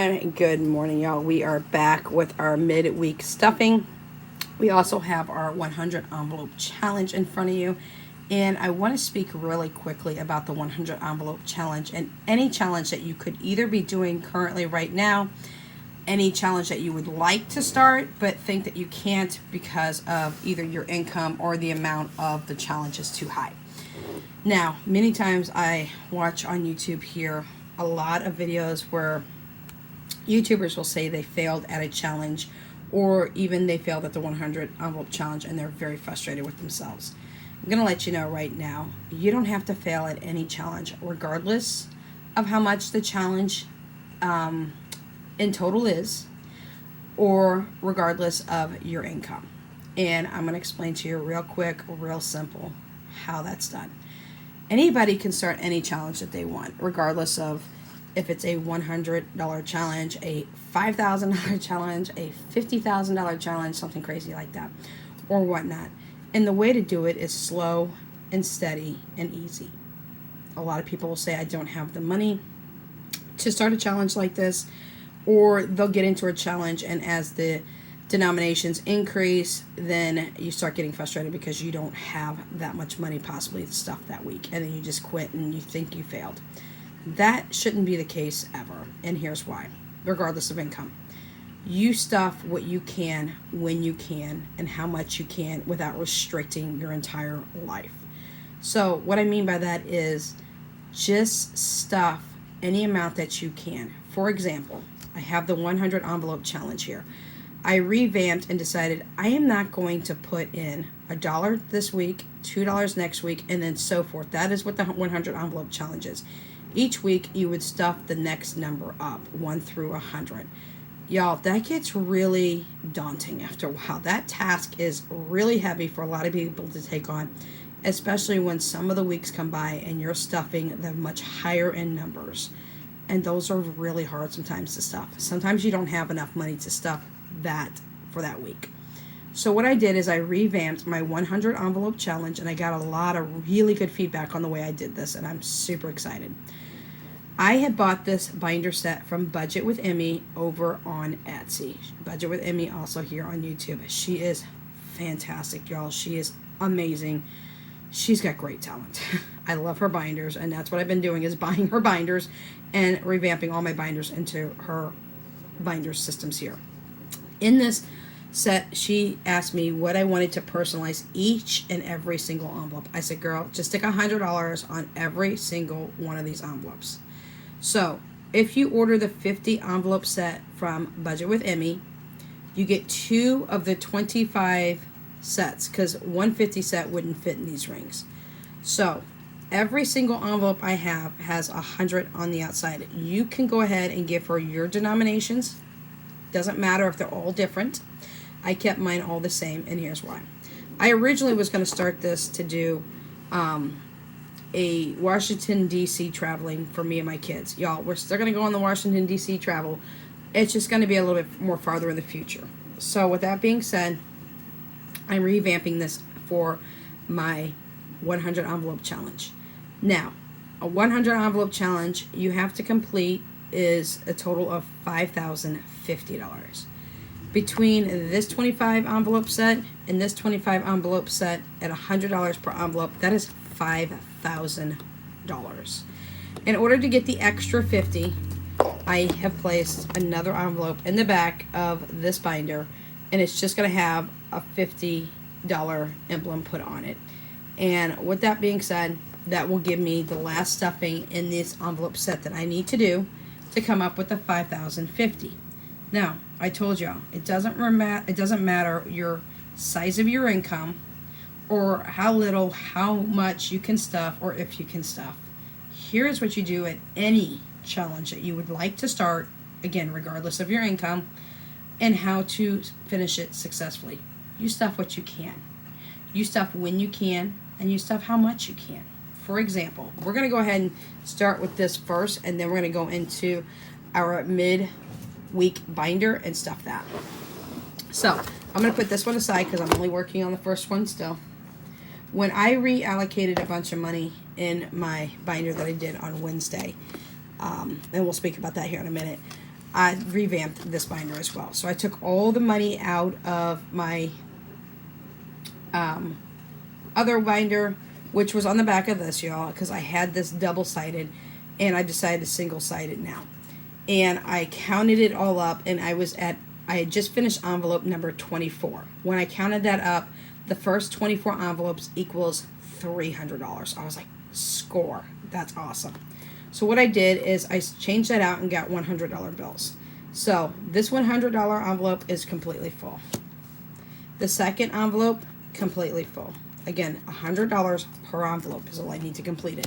everyone, good morning, y'all. We are back with our midweek stuffing. We also have our 100 envelope challenge in front of you, and I want to speak really quickly about the 100 envelope challenge and any challenge that you could either be doing currently right now, any challenge that you would like to start but think that you can't because of either your income or the amount of the challenge is too high. Now, many times I watch on YouTube here a lot of videos where YouTubers will say they failed at a challenge, or even they failed at the 100 envelope challenge and they're very frustrated with themselves. I'm going to let you know right now, you don't have to fail at any challenge, regardless of how much the challenge in total is, or regardless of your income. And I'm going to explain to you real quick, real simple, how that's done. Anybody can start any challenge that they want, regardless of if it's a $100 challenge, a $5,000 challenge, a $50,000 challenge, something crazy like that, or whatnot. And the way to do it is slow and steady and easy. A lot of people will say, I don't have the money to start a challenge like this, or they'll get into a challenge, and as the denominations increase, then you start getting frustrated because you don't have that much money possibly to stuff that week, and then you just quit and you think you failed. That shouldn't be the case ever, and here's why. Regardless of income, you stuff what you can, when you can, and how much you can without restricting your entire life. So what I mean by that is just stuff any amount that you can. For example, I have the 100 envelope challenge here. I revamped and decided I am not going to put in $1 this week, $2 next week, and then so forth. That is what the 100 envelope challenge is. Each week you would stuff the next number up, 1 through 100. Y'all, that gets really daunting after a while. That task is really heavy for a lot of people to take on, especially when some of the weeks come by and you're stuffing the much higher end numbers. And those are really hard sometimes to stuff. Sometimes you don't have enough money to stuff that for that week. So what I did is I revamped my 100 envelope challenge, and I got a lot of really good feedback on the way I did this, and I'm super excited. I had bought this binder set from Budget with Emmy over on Etsy. Budget with Emmy also here on YouTube. She is fantastic, y'all. She is amazing. She's got great talent. I love her binders, and that's what I've been doing, is buying her binders and revamping all my binders into her binder systems here. In this set, she asked me what I wanted to personalize each and every single envelope. I said, girl, just stick $100 on every single one of these envelopes. So if you order the 50 envelope set from Budget with Emmy, you get 2 of the 25 sets, because 150 set wouldn't fit in these rings. So every single envelope I have has 100 on the outside. You can go ahead and give her your denominations. Doesn't matter if they're all different. I kept mine all the same, and here's why. I originally was going to start this to do a Washington, D.C. traveling for me and my kids. Y'all, we're still going to go on the Washington, D.C. travel. It's just going to be a little bit more farther in the future. So with that being said, I'm revamping this for my 100 envelope challenge. Now, a 100 envelope challenge you have to complete is a total of $5,050. Between this 25 envelope set and this 25 envelope set at $100 per envelope, that is $5,000. In order to get the extra 50, I have placed another envelope in the back of this binder, and it's just going to have a $50 emblem put on it. And with that being said, that will give me the last stuffing in this envelope set that I need to do to come up with the $5,050. Now, I told y'all, it doesn't matter your size of your income, or how much you can stuff, or if you can stuff. Here's what you do at any challenge that you would like to start, again, regardless of your income, and how to finish it successfully. You stuff what you can. You stuff when you can, and you stuff how much you can. For example, we're going to go ahead and start with this first, and then we're going to go into our mid-week binder and stuff that. So I'm going to put this one aside because I'm only working on the first one still. When I reallocated a bunch of money in my binder that I did on Wednesday, and we'll speak about that here in a minute, I revamped this binder as well. So I took all the money out of my other binder, which was on the back of this, y'all, because I had this double-sided, and I decided to single-sided now. And I counted it all up, and I had just finished envelope number 24. When I counted that up, the first 24 envelopes equals $300. I was like, score. That's awesome. So what I did is I changed that out and got $100 bills. So this $100 envelope is completely full. The second envelope, completely full. Again, $100 per envelope is all I need to complete it.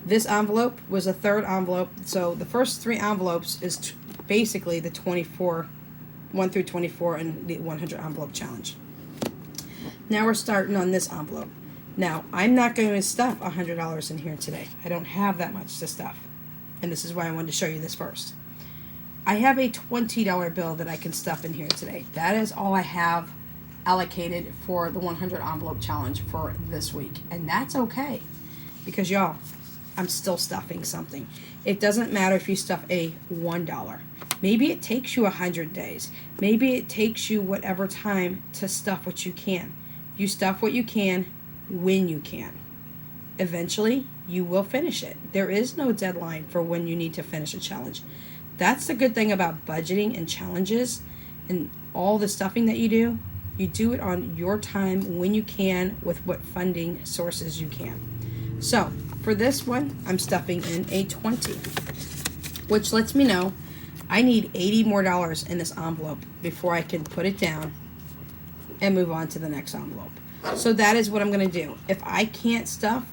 This envelope was a third envelope. So the first 3 envelopes is basically the 24, 1 through 24, and the 100 envelope challenge. Now we're starting on this envelope. Now, I'm not going to stuff $100 in here today. I don't have that much to stuff. And this is why I wanted to show you this first. I have a $20 bill that I can stuff in here today. That is all I have allocated for the 100 envelope challenge for this week. And that's okay. Because, y'all, I'm still stuffing something. It doesn't matter if you stuff a $1. Maybe it takes you 100 days. Maybe it takes you whatever time to stuff what you can. You stuff what you can when you can. Eventually, you will finish it. There is no deadline for when you need to finish a challenge. That's the good thing about budgeting and challenges and all the stuffing that you do. You do it on your time when you can with what funding sources you can. So, for this one, I'm stuffing in a 20, which lets me know I need $80 more in this envelope before I can put it down and move on to the next envelope. So that is what I'm going to do. If I can't stuff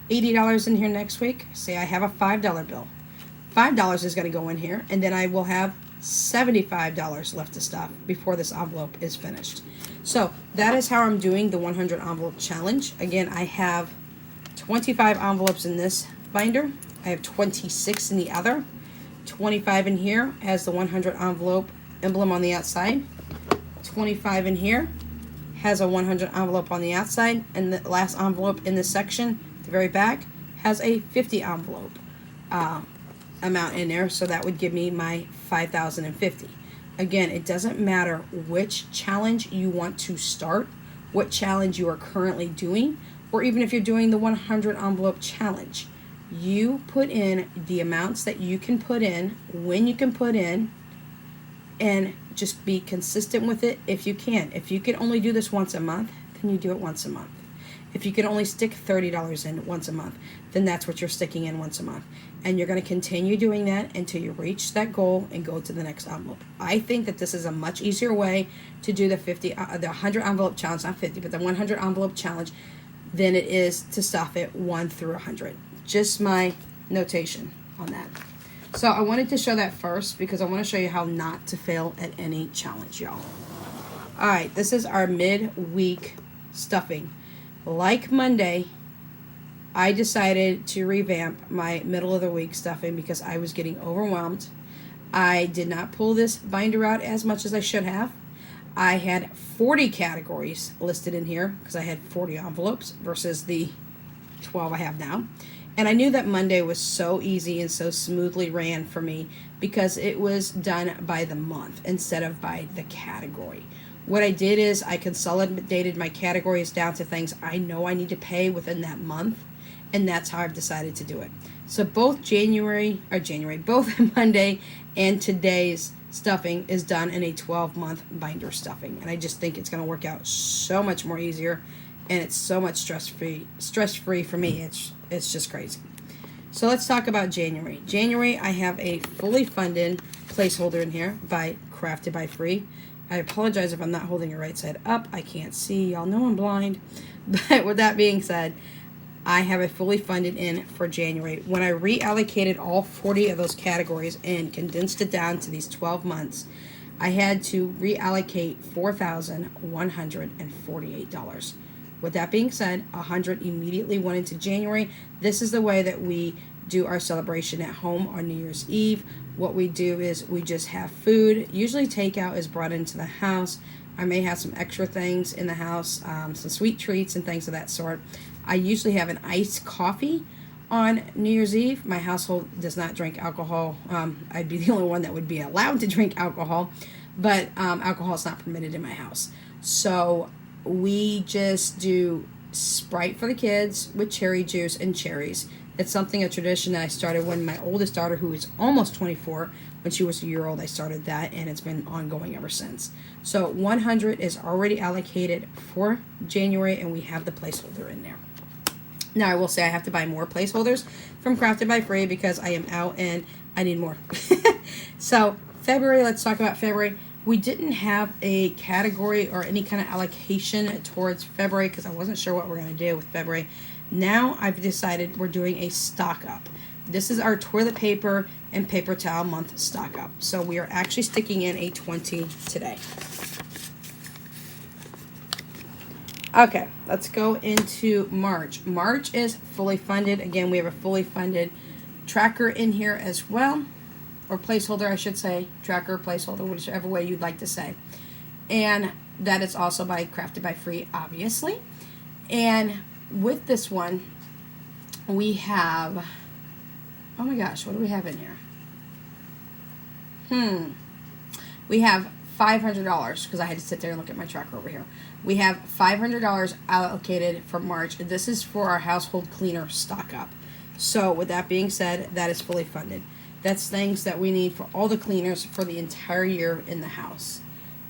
$80 in here next week, say I have a $5 bill. $5 is going to go in here, and then I will have $75 left to stuff before this envelope is finished. So that is how I'm doing the 100 envelope challenge. Again, I have 25 envelopes in this binder. I have 26 in the other. 25 in here has the 100 envelope emblem on the outside. 25 in here has a 100 envelope on the outside, and the last envelope in this section, the very back, has a 50 envelope amount in there, so that would give me my 5,050. Again, it doesn't matter which challenge you want to start, what challenge you are currently doing, or even if you're doing the 100 envelope challenge. You put in the amounts that you can put in, when you can put in, and just be consistent with it if you can. If you can only do this once a month, then you do it once a month. If you can only stick $30 in once a month, then that's what you're sticking in once a month. And you're going to continue doing that until you reach that goal and go to the next envelope. I think that this is a much easier way to do the 100 envelope challenge, not 50, but the 100 envelope challenge than it is to stuff it 1 through 100. Just my notation on that. So I wanted to show that first because I want to show you how not to fail at any challenge, y'all. Alright, this is our midweek stuffing. Like Monday, I decided to revamp my middle of the week stuffing because I was getting overwhelmed. I did not pull this binder out as much as I should have. I had 40 categories listed in here because I had 40 envelopes versus the 12 I have now. And I knew that Monday was so easy and so smoothly ran for me because it was done by the month instead of by the category. What I did is I consolidated my categories down to things I know I need to pay within that month, and that's how I've decided to do it. So both both Monday and today's stuffing is done in a 12-month binder stuffing, and I just think it's going to work out so much more easier, and it's so much stress-free for me. It's just crazy. So let's talk about January. January, I have a fully funded placeholder in here by Crafted by Free. I apologize if I'm not holding it right side up. I can't see. Y'all know I'm blind. But with that being said, I have a fully funded in for January. When I reallocated all 40 of those categories and condensed it down to these 12 months, I had to reallocate $4,148. With that being said, $100 immediately went into January. This is the way that we do our celebration at home on New Year's Eve. What we do is we just have food. Usually takeout is brought into the house. I may have some extra things in the house, some sweet treats and things of that sort. I usually have an iced coffee On New Year's Eve, my household does not drink alcohol. I'd be the only one that would be allowed to drink alcohol, but alcohol is not permitted in my house. So we just do Sprite for the kids with cherry juice and cherries. It's a tradition that I started when my oldest daughter, who is almost 24, when she was a year old, I started that, and it's been ongoing ever since. So 100 is already allocated for January, and we have the placeholder in there. Now, I will say I have to buy more placeholders from Crafted by Free because I am out and I need more. So, February, let's talk about February. We didn't have a category or any kind of allocation towards February because I wasn't sure what we're going to do with February. Now, I've decided we're doing a stock up. This is our toilet paper and paper towel month stock up. So, we are actually sticking in a 20 today. Okay, let's go into March. March is fully funded. Again, we have a fully funded tracker in here as well, or placeholder, I should say. Tracker, placeholder, whichever way you'd like to say. And that is also by Crafted by Free, obviously. And with this one, we have, oh my gosh, what do we have in here? We have $500 because I had to sit there and look at my tracker over here. We have $500 allocated for March. This is for our household cleaner stock up. So with that being said, that is fully funded. That's things that we need for all the cleaners for the entire year in the house.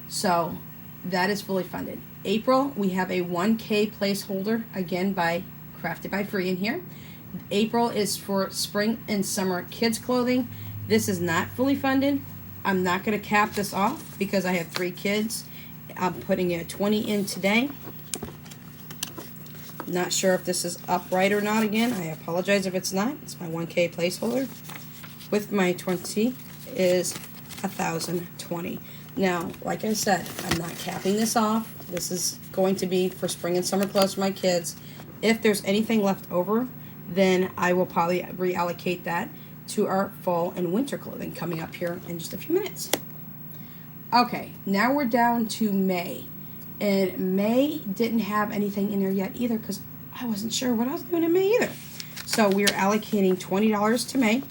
So that is fully funded. April, we have a 1K placeholder, again by Crafted by Free in here. April is for spring and summer kids clothing. This is not fully funded. I'm not going to cap this off because I have 3 kids. I'm putting a 20 in today. Not sure if this is upright or not again. I apologize if it's not. It's my 1K placeholder. With my 20 is 1,020. Now, like I said, I'm not capping this off. This is going to be for spring and summer clothes for my kids. If there's anything left over, then I will probably reallocate that to our fall and winter clothing coming up here in just a few minutes. Okay, now we're down to May. And May didn't have anything in there yet either because I wasn't sure what I was doing in May either. So we're allocating $20 to May.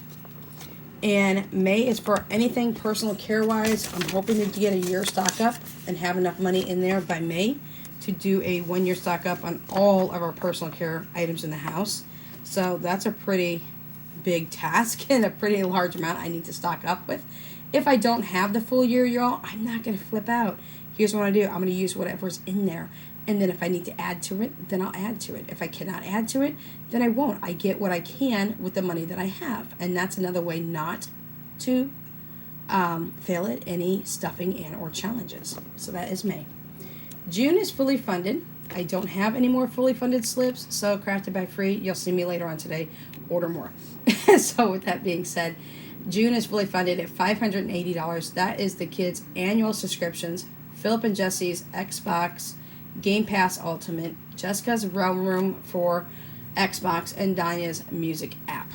And May is for anything personal care-wise. I'm hoping to get a year stock up and have enough money in there by May to do a 1-year stock up on all of our personal care items in the house. So that's a pretty big task and a pretty large amount I need to stock up with. If I don't have the full year, y'all, I'm not going to flip out. Here's what I do. I'm going to use whatever's in there. And then if I need to add to it, then I'll add to it. If I cannot add to it, then I won't. I get what I can with the money that I have. And that's another way not to fail at any stuffing and or challenges. So that is May. June is fully funded. I don't have any more fully funded slips. So Crafted by Free, you'll see me later on today. Order more. So with that being said, June is fully funded at $580. That is the kids' annual subscriptions. Philip and Jesse's Xbox, Game Pass Ultimate, Jessica's Realm Room for Xbox, and Danya's music app.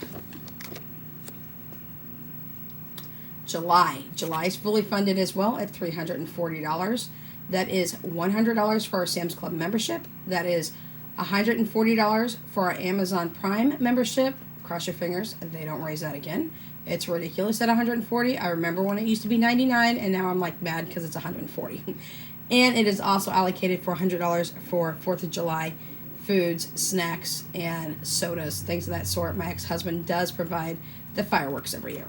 July is fully funded as well at $340. That is $100 for our Sam's Club membership. That is $140 for our Amazon Prime membership. Cross your fingers, they don't raise that again. It's ridiculous at $140. I remember when it used to be $99, and now I'm like mad because it's $140. And it is also allocated for $100 for 4th of July foods, snacks, and sodas, things of that sort. My ex-husband does provide the fireworks every year.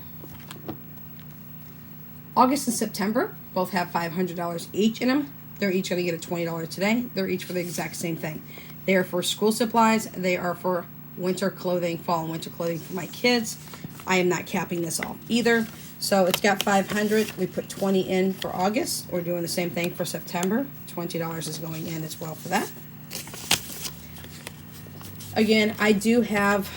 August and September both have $500 each in them. They're each going to get a $20 today. They're each for the exact same thing. They are for school supplies. They are for winter clothing, fall and winter clothing for my kids. I am not capping this off either. So it's got $500. We put $20 in for August. We're doing the same thing for September. $20 is going in as well for that. Again, I do have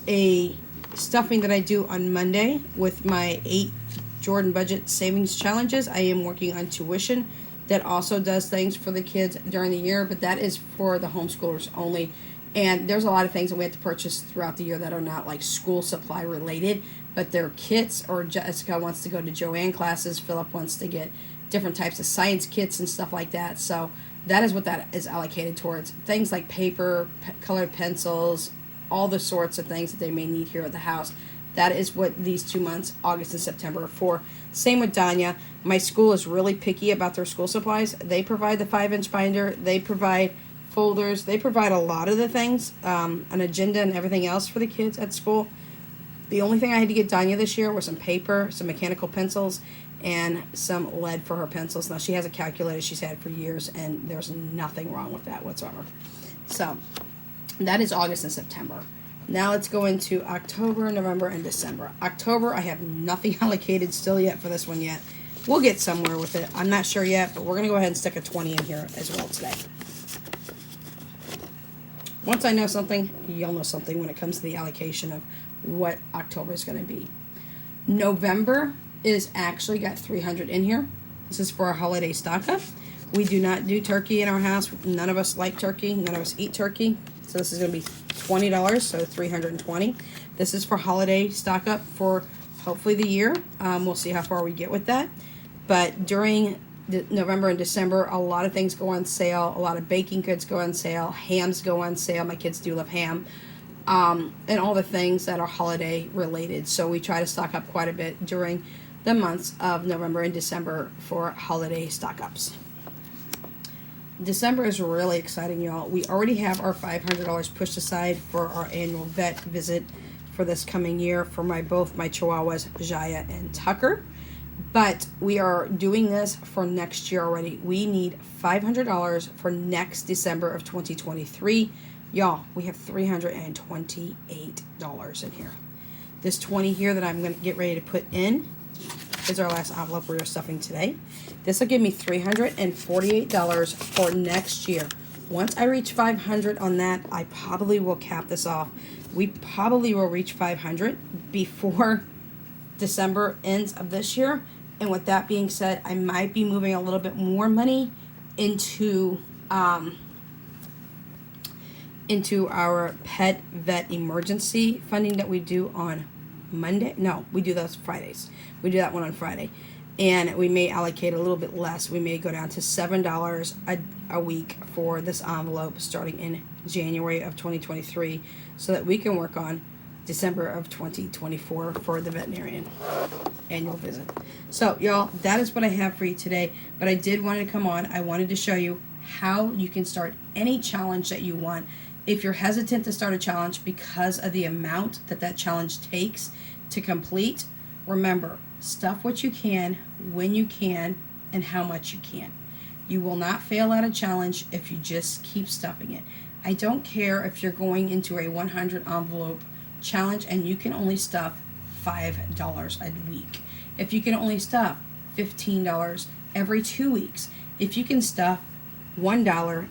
a stuffing that I do on Monday with my 8 Jordan Budget Savings Challenges. I am working on tuition that also does things for the kids during the year, but that is for the homeschoolers only. And there's a lot of things that we have to purchase throughout the year that are not like school supply related, but they're kits, or Jessica wants to go to Joanne classes, Philip wants to get different types of science kits and stuff like that. So that is what that is allocated towards. Things like paper, colored pencils, all the sorts of things that they may need here at the house. That is what these 2 months, August and September, are for. Same with Danya. My school is really picky about their school supplies. They provide the 5-inch binder. They provide folders. They provide a lot of the things, an agenda and everything else for the kids at school. The only thing I had to get Danya this year was some paper, some mechanical pencils, and some lead for her pencils. Now, she has a calculator she's had for years, and there's nothing wrong with that whatsoever. So, that is August and September. Now let's go into October, November, and December. October, I have nothing allocated still yet for this one yet. We'll get somewhere with it. I'm not sure yet, but we're going to go ahead and stick a 20 in here as well today. Once I know something, you'll know something when it comes to the allocation of what October is going to be. November is actually got 300 in here. This is for our holiday stock up. We do not do turkey in our house. None of us like turkey. None of us eat turkey. So this is going to be $20, so $320. This is for holiday stock up for hopefully the year. We'll see how far we get with that. But during November and December, a lot of things go on sale. A lot of baking goods go on sale. Hams go on sale. My kids do love ham. And all the things that are holiday related. So we try to stock up quite a bit during the months of November and December for holiday stock ups. December is really exciting, y'all. We already have our $500 pushed aside for our annual vet visit for this coming year for both my Chihuahuas, Jaya and Tucker. But we are doing this for next year already. We need $500 for next December of 2023. Y'all, we have $328 in here. This 20 here that I'm going to get ready to put in is our last envelope we are stuffing today. This will give me $348 for next year. Once I reach 500 on that, I probably will cap this off. We probably will reach 500 before December ends of this year. And with that being said, I might be moving a little bit more money into our pet vet emergency funding that we do on Monday. No, we do those Fridays. We do that one on Friday. And we may allocate a little bit less. We may go down to $7 a week for this envelope starting in January of 2023 so that we can work on December of 2024 for the veterinarian annual visit. So, y'all, that is what I have for you today. But I did want to come on. I wanted to show you how you can start any challenge that you want. If you're hesitant to start a challenge because of the amount that challenge takes to complete, remember, stuff what you can, when you can, and how much you can. You will not fail at a challenge if you just keep stuffing it. I don't care if you're going into a 100 envelope challenge and you can only stuff $5 a week. If you can only stuff $15 every 2 weeks. If you can stuff $1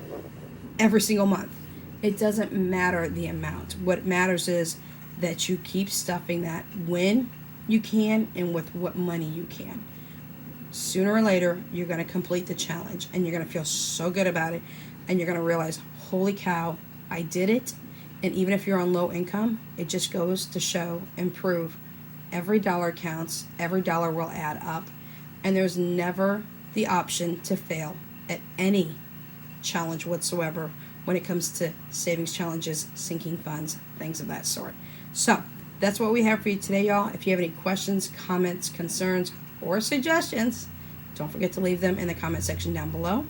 every single month. It doesn't matter the amount. What matters is that you keep stuffing that when you can and with what money you can. Sooner or later, you're going to complete the challenge and you're going to feel so good about it and you're going to realize, holy cow, I did it. And even if you're on low income, it just goes to show and prove every dollar counts, every dollar will add up, and there's never the option to fail at any challenge whatsoever when it comes to savings challenges, sinking funds, things of that sort. So that's what we have for you today, y'all. If you have any questions, comments, concerns, or suggestions, don't forget to leave them in the comment section down below.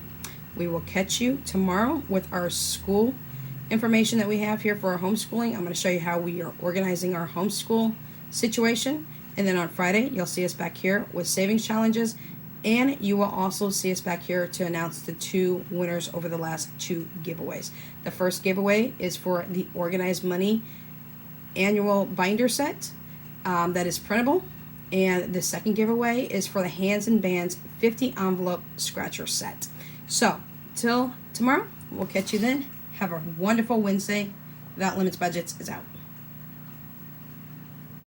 We will catch you tomorrow with our school information that we have here for our homeschooling. I'm going to show you how we are organizing our homeschool situation. And then on Friday, you'll see us back here with savings challenges. And you will also see us back here to announce the 2 winners over the last 2 giveaways. The first giveaway is for the Organized Money annual binder set that is printable. And the second giveaway is for the Hands and Bands 50 envelope scratcher set. So, till tomorrow, we'll catch you then. Have a wonderful Wednesday. Without Limits Budgets is out.